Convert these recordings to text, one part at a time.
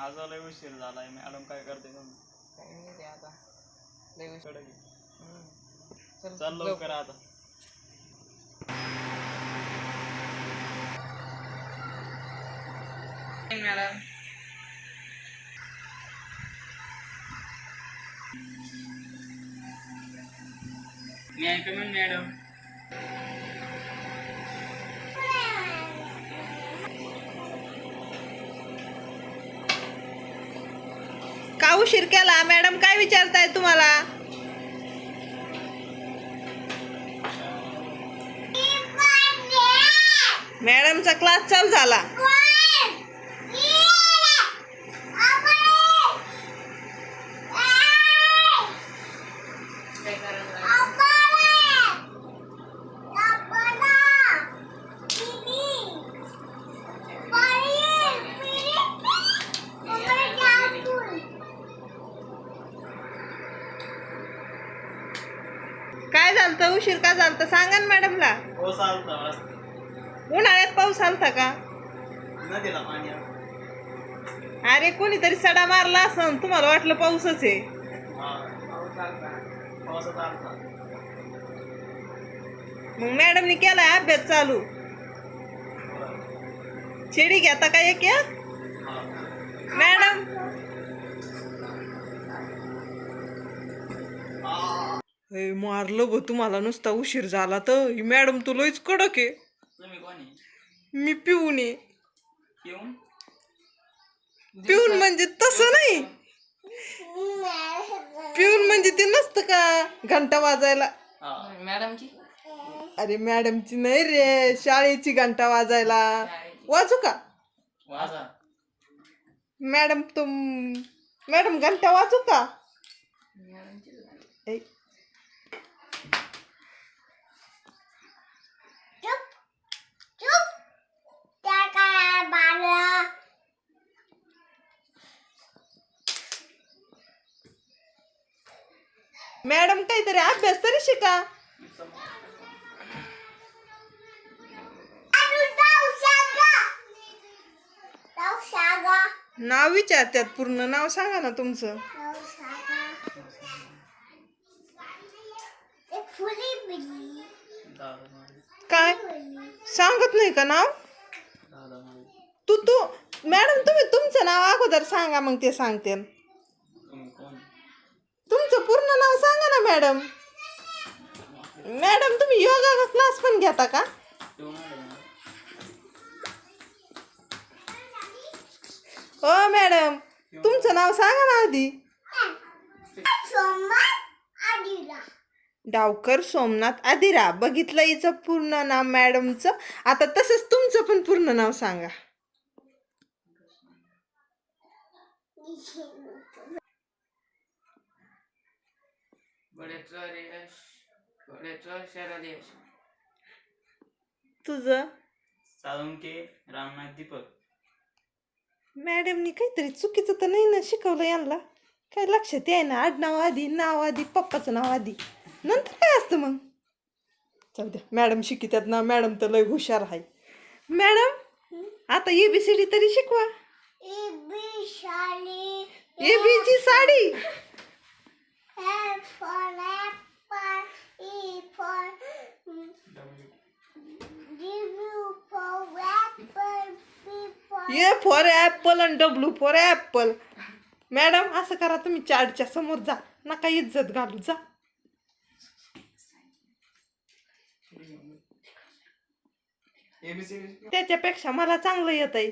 आज लय उशीर झालाय मॅडम काय करते मग काय नाही रे आता लय उशीर. चल लवकर आता. मॅडम मी ऐकू मॅडम. का उशीर केला मॅडम? काय विचारताय तुम्हाला? मॅडमचा क्लास चालू झाला. काय करायला काय झालं? उशीर का झालं सांगा ना मॅडमला. हो चालतं मस्त. उन्हाळ्यात पाऊस आलता का? नदीला पाणी आलं. अरे कोणीतरी सडा मारला असं तुम्हाला वाटलं पाऊसच आहे. पावसात आलता. मग मॅडमनी केलाय अभ्यास चालू. छेडी घेता का एक एक? मॅडम हे मारलं ब तुम्हाला नुसता उशीर झाला तर. ही मॅडम तू लईच कडक आहे. तुम्ही कोणी? मी पिऊन आहे. येऊन पिऊन म्हणजे तसं नाही. पिऊन म्हणजे ते नसतं का घंटा वाजायला. मॅडमची अरे मॅडमची नाही रे, शाळेची घंटा वाजायला. वाजू का वाजा. मॅडम? मॅडम घंटा वाजू का? ए, मॅडम काहीतरी अभ्यास तरी शिका. नाव विचारतात, पूर्ण नाव सांगा ना तुमचं. काय सांगत नाही का नाव? तू मॅडम तुम्ही तुमचं नाव अगोदर सांगा मग ते सांगते. तुमचं पूर्ण नाव सांगा ना मॅडम. मॅडम तुम्ही योगा क्लास पण घेता का? हो मॅडम तुमचं नाव सांगा ना आधी. डावकर सोमनाथ आदिरा. बघितलं हिचं पूर्ण नाव मॅडमचं. आता तसंच तुमचं पण पूर्ण नाव सांगा. तुझं? साळुंके रामनाथ दीपक. मॅडमनी काहीतरी चुकीचं तर नाही ना शिकवलं यांना? काय लक्षात आहे ना? आडनाव आधी, नाव आधी, पप्पाचं नाव आधी, नंतर काय असतं मग? जाऊ द्या, मॅडम शिकितात ना. मॅडम तर लय हुशार आहे. मॅडम आता ABCD तरी शिकवा. ABची साडी. A फॉर ॲपल आणि W फॉर ॲपल. मॅडम असं करा, तुम्ही चार्टच्या समोर जा, नका इज्जत घालू. जा. त्याच्यापेक्षा मला चांगलं येत आहे.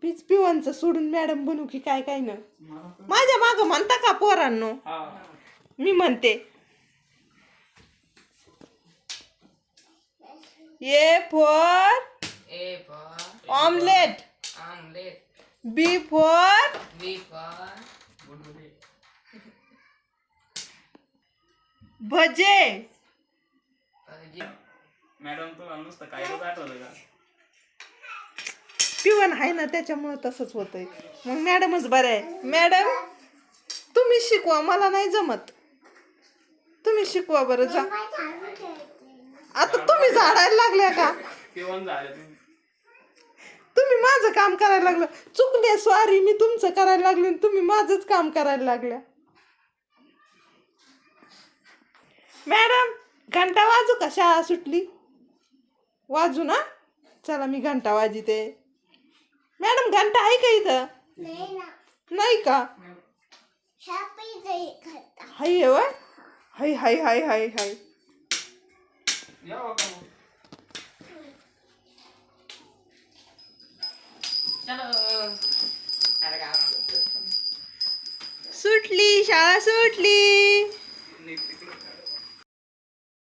बीच पिवांचं सोडून मॅडम बनू की काय काय ना. माझ्या मागं म्हणता का पोरांनो? मी म्हणते A for omelette. B for भजे. मॅडम तुम्हाला नुसतं काय आठवलं का? पिवण आहे ना त्याच्यामुळे तसंच होतंय. मग मॅडमच बरं आहे. मॅडम तुम्ही शिकवा, मला नाही जमत. तुम्ही शिकवा बरं. जा. आता तुम्ही झाडायला लागल्या का? पिवण झाले तुम्ही माझं काम करायला लागलं. चुकले, सॉरी, मी तुमचं करायला लागले आणि तुम्ही माझंच काम करायला लागल्या. मॅडम घंटा वाजू का? शाळा सुटली. वाजू ना. चला मी घंटा वाजते. मॅडम घंटा आहे का इथं? नाही का? हाय व हाय हाय हाय हाय हाय. चलो. अरे गावाला. सुटली, शाळा सुटली. नीट तिकडं.